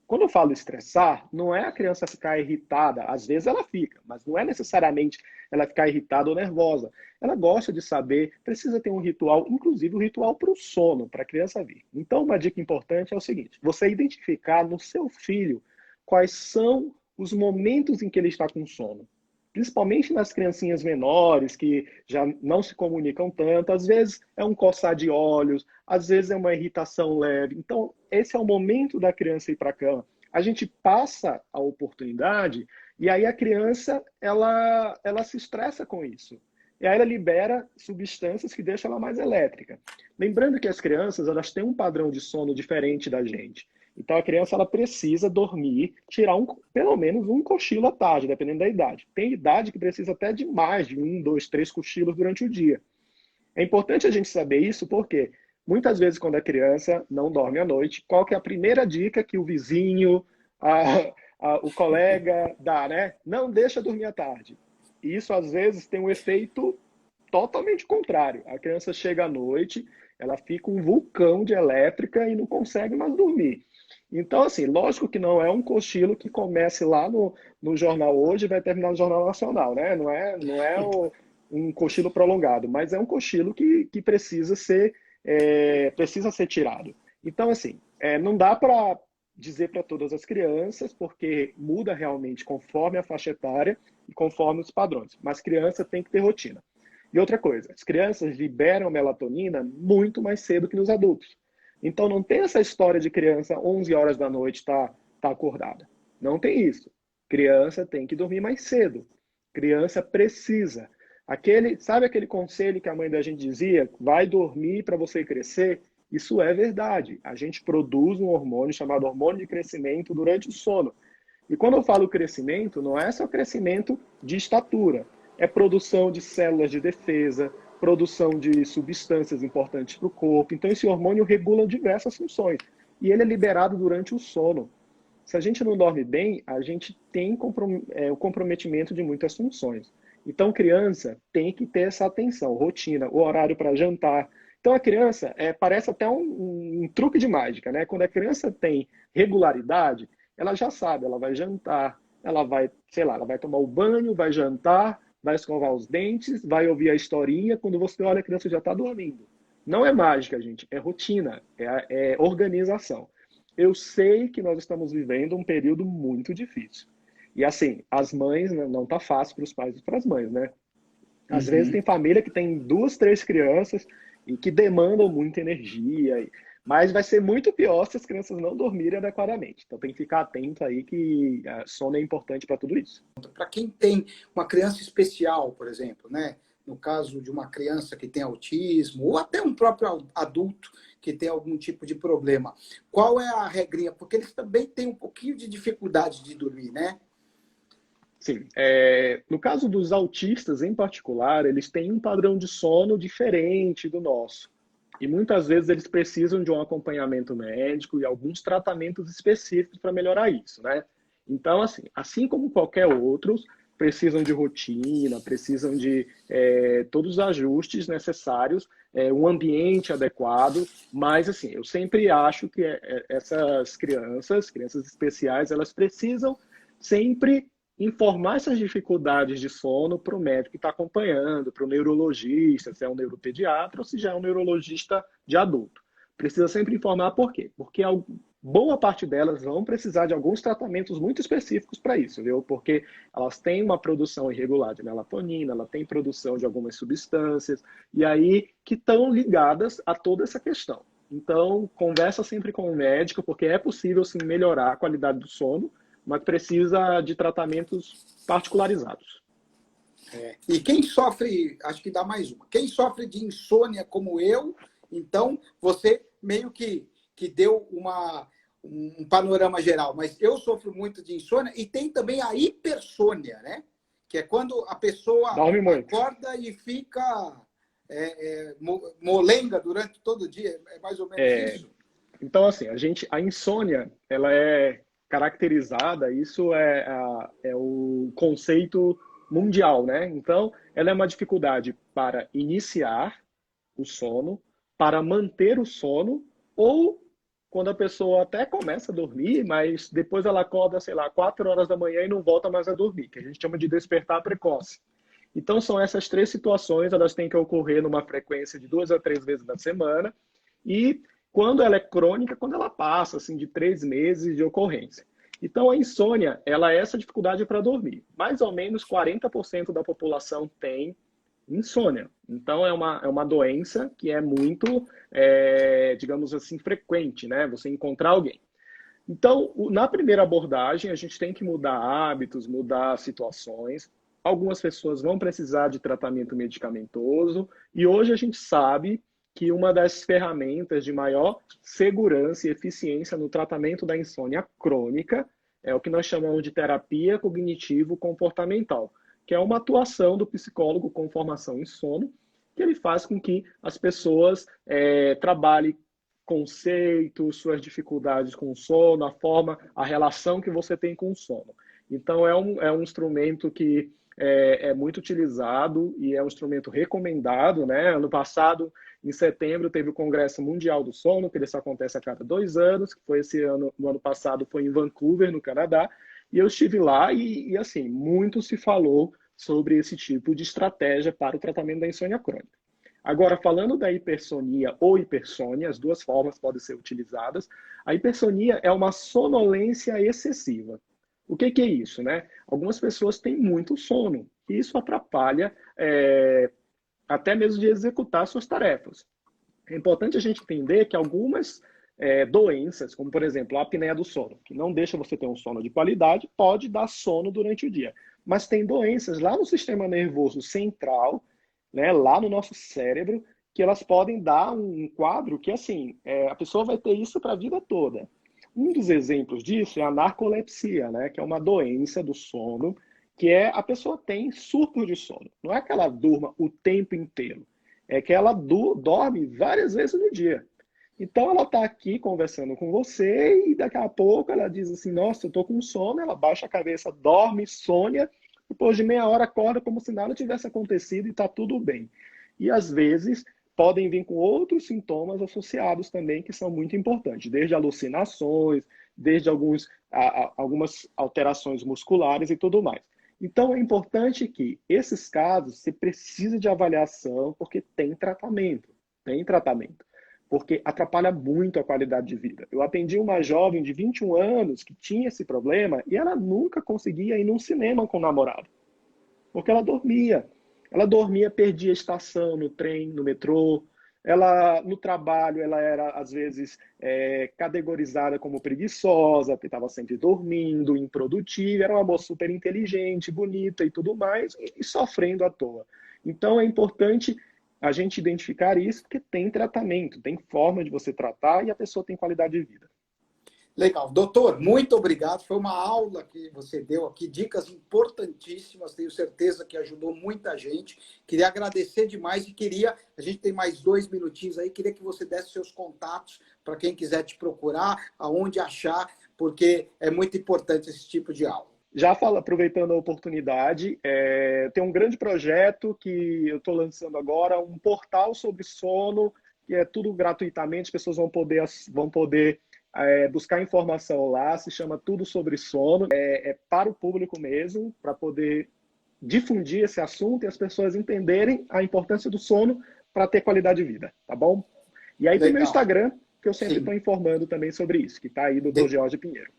[SPEAKER 2] Quando eu falo estressar, não é a criança ficar irritada. Às vezes ela fica, mas não é necessariamente ela ficar irritada ou nervosa. Ela gosta de saber, precisa ter um ritual, inclusive um ritual para o sono, para a criança vir. Então, uma dica importante é o seguinte: você identificar no seu filho quais são os momentos em que ele está com sono. Principalmente nas criancinhas menores, que já não se comunicam tanto, às vezes é um coçar de olhos, às vezes é uma irritação leve. Então, esse é o momento da criança ir para a cama. A gente passa a oportunidade e aí a criança, ela se estressa com isso. E aí ela libera substâncias que deixam ela mais elétrica. Lembrando que as crianças, elas têm um padrão de sono diferente da gente. Então a criança, ela precisa dormir, tirar pelo menos um cochilo à tarde, dependendo da idade. Tem idade que precisa até de mais de 1, 2, 3 cochilos durante o dia. É importante a gente saber isso porque muitas vezes quando a criança não dorme à noite, qual que é a primeira dica que o vizinho, o colega dá, né? Não deixa dormir à tarde. E isso às vezes tem um efeito totalmente contrário. A criança chega à noite, ela fica um vulcão de elétrica e não consegue mais dormir. Então, assim, lógico que não é um cochilo que comece lá no Jornal Hoje e vai terminar no Jornal Nacional, né? Um cochilo prolongado, mas é um cochilo que precisa ser tirado. Então, assim, não dá para dizer para todas as crianças, porque muda realmente conforme a faixa etária e conforme os padrões. Mas criança tem que ter rotina. E outra coisa, as crianças liberam melatonina muito mais cedo que nos adultos. Então não tem essa história de criança 11 horas da noite tá acordada. Não tem isso. Criança tem que dormir mais cedo. Criança precisa. Sabe aquele conselho que a mãe da gente dizia? Vai dormir para você crescer? Isso é verdade. A gente produz um hormônio chamado hormônio de crescimento durante o sono. E quando eu falo crescimento, não é só crescimento de estatura. É produção de células de defesa, produção de substâncias importantes para o corpo. Então, esse hormônio regula diversas funções. E ele é liberado durante o sono. Se a gente não dorme bem, a gente tem o comprometimento de muitas funções. Então, criança tem que ter essa atenção, rotina, o horário para jantar. Então, a criança, parece até um truque de mágica, né? Quando a criança tem regularidade, ela já sabe, ela vai jantar, ela vai, sei lá, ela vai tomar o banho, vai jantar, vai escovar os dentes, vai ouvir a historinha. Quando você olha, a criança já está dormindo. Não é mágica, gente, é rotina, é organização. Eu sei que nós estamos vivendo um período muito difícil. E assim, as mães, né, não tá fácil para os pais e para as mães, né? Às vezes tem família que tem 2, 3 crianças e que demandam muita energia, mas vai ser muito pior se as crianças não dormirem adequadamente. Então tem que ficar atento aí que sono é importante para tudo isso.
[SPEAKER 1] Para quem tem uma criança especial, por exemplo, né? No caso de uma criança que tem autismo, ou até um próprio adulto que tem algum tipo de problema, qual é a regrinha? Porque eles também têm um pouquinho de dificuldade de dormir, né?
[SPEAKER 2] Sim. No caso dos autistas, em particular, eles têm um padrão de sono diferente do nosso. E muitas vezes eles precisam de um acompanhamento médico e alguns tratamentos específicos para melhorar isso, né? Então, assim como qualquer outros, precisam de rotina, precisam de todos os ajustes necessários, um ambiente adequado, mas, assim, eu sempre acho que essas crianças especiais, elas precisam sempre informar essas dificuldades de sono para o médico que está acompanhando, para o neurologista, se é um neuropediatra ou se já é um neurologista de adulto. Precisa sempre informar por quê? Porque boa parte delas vão precisar de alguns tratamentos muito específicos para isso, viu? Porque elas têm uma produção irregular de melatonina, ela tem produção de algumas substâncias, e aí que estão ligadas a toda essa questão. Então, conversa sempre com o médico, porque é possível sim melhorar a qualidade do sono, mas precisa de tratamentos particularizados.
[SPEAKER 1] E quem sofre, acho que dá mais uma, quem sofre de insônia como eu, então você meio que deu um panorama geral, mas eu sofro muito de insônia e tem também a hipersônia, né? Que é quando a pessoa acorda e fica molenga durante todo o dia, é mais ou menos isso?
[SPEAKER 2] Então, assim, a insônia, ela é caracterizada, isso é o conceito mundial, né? Então, ela é uma dificuldade para iniciar o sono, para manter o sono, ou quando a pessoa até começa a dormir, mas depois ela acorda, sei lá, 4 horas da manhã e não volta mais a dormir, que a gente chama de despertar precoce. Então, são essas 3 situações, elas têm que ocorrer numa frequência de 2 a 3 vezes na semana, e quando ela é crônica, quando ela passa assim, de 3 meses de ocorrência. Então, a insônia, ela é essa dificuldade para dormir. Mais ou menos 40% da população tem insônia. Então, é uma doença que é muito, digamos assim, frequente, né? Você encontrar alguém. Então, na primeira abordagem, a gente tem que mudar hábitos, mudar situações. Algumas pessoas vão precisar de tratamento medicamentoso, e hoje a gente sabe que uma das ferramentas de maior segurança e eficiência no tratamento da insônia crônica é o que nós chamamos de terapia cognitivo-comportamental, que é uma atuação do psicólogo com formação em sono, que ele faz com que as pessoas trabalhem conceitos, suas dificuldades com o sono, a forma, a relação que você tem com o sono. Então, é um instrumento que é muito utilizado e é um instrumento recomendado, né? Ano passado, em setembro, teve o Congresso Mundial do Sono, que isso acontece a cada 2 anos, que foi esse ano, no ano passado foi em Vancouver, no Canadá, e eu estive lá e assim, muito se falou sobre esse tipo de estratégia para o tratamento da insônia crônica. Agora, falando da hipersonia ou hipersônia, as duas formas podem ser utilizadas. A hipersonia é uma sonolência excessiva. O que é isso, né? Algumas pessoas têm muito sono e isso atrapalha até mesmo de executar suas tarefas. É importante a gente entender que algumas doenças, como por exemplo a apneia do sono, que não deixa você ter um sono de qualidade, pode dar sono durante o dia. Mas tem doenças lá no sistema nervoso central, né, lá no nosso cérebro, que elas podem dar um quadro que, assim, a pessoa vai ter isso para a vida toda. Um dos exemplos disso é a narcolepsia, né, que é uma doença do sono, que a pessoa tem surto de sono. Não é que ela durma o tempo inteiro, é que ela dorme várias vezes no dia. Então, ela está aqui conversando com você e daqui a pouco ela diz assim, nossa, eu estou com sono, ela baixa a cabeça, dorme, sonha, depois de meia hora acorda como se nada tivesse acontecido e está tudo bem. E às vezes podem vir com outros sintomas associados também que são muito importantes, desde alucinações, desde algumas alterações musculares e tudo mais. Então é importante que esses casos se precisa de avaliação porque tem tratamento, porque atrapalha muito a qualidade de vida. Eu atendi uma jovem de 21 anos que tinha esse problema e ela nunca conseguia ir num cinema com o namorado, porque ela dormia. Ela dormia, perdia estação no trem, no metrô. Ela, no trabalho, ela era, às vezes, categorizada como preguiçosa, porque estava sempre dormindo, improdutiva. Era uma moça super inteligente, bonita e tudo mais, e sofrendo à toa. Então, é importante a gente identificar isso, porque tem tratamento, tem forma de você tratar e a pessoa tem qualidade de vida.
[SPEAKER 1] Legal. Doutor, muito obrigado. Foi uma aula que você deu aqui, dicas importantíssimas. Tenho certeza que ajudou muita gente. Queria agradecer demais e a gente tem mais 2 minutinhos aí, queria que você desse seus contatos para quem quiser te procurar, aonde achar, porque é muito importante esse tipo de aula.
[SPEAKER 2] Já aproveitando a oportunidade, tem um grande projeto que eu estou lançando agora, um portal sobre sono, que é tudo gratuitamente, as pessoas vão poder buscar informação lá, se chama Tudo Sobre Sono, para o público mesmo, para poder difundir esse assunto e as pessoas entenderem a importância do sono para ter qualidade de vida, tá bom? E aí tem meu Instagram, que eu sempre estou informando também sobre isso, que está aí, Dr. George Pinheiro.